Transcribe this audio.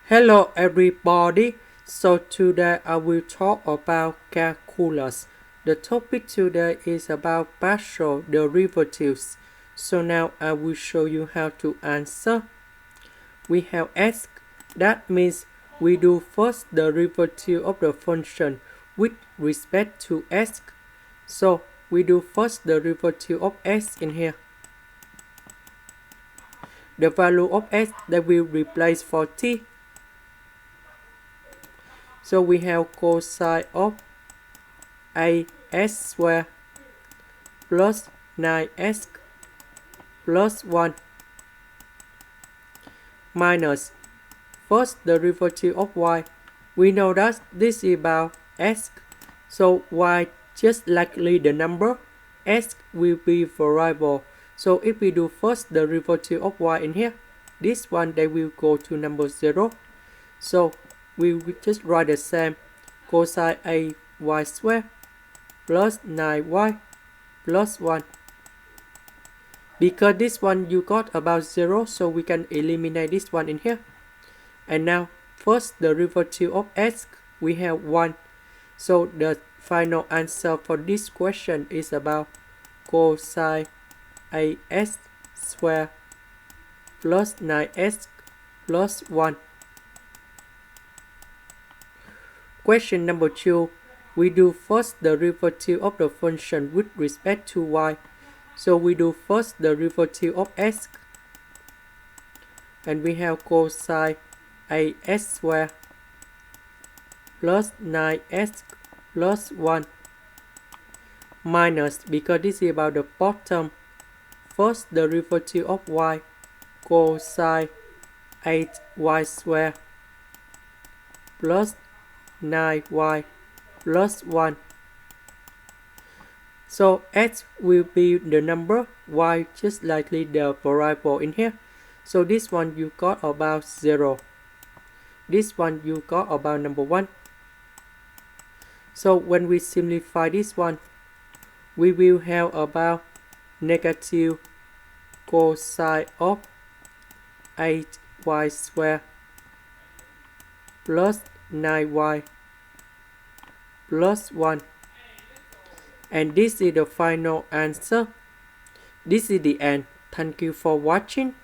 Hello everybody, so today I will talk about calculus. The topic today is about partial derivatives. So now I will show you how to answer. We have asked, that means we do first derivative of the function with respect to x. So we do first derivative of x in here. The value of x that will replace for t. So we have cosine of as squared plus 9x plus 1 minus first derivative of y. We know that this is about x, so y just likely the number, x will be variable. So if we do first derivative of y in here, this one they will go to number 0. So we will just write the same, cosine a y squared plus 9y plus 1. Because this one you got about 0, so we can eliminate this one in here. And now first derivative of x, we have 1. So the final answer for this question is about cosine as squared plus 9x plus 1. Question number 2. We do first derivative of the function with respect to y. So we do first derivative of x. And we have cosine as squared plus 9x plus 1 minus, because this is about the bottom, first derivative of y, cosine 8y squared plus 9y plus 1. So x will be the number, y just likely the variable in here. So this one you got about 0. This one you got about number 1. So when we simplify this one, we will have about negative cosine of 8y squared plus 9y plus 1. And this is the final answer. This is the end. Thank you for watching.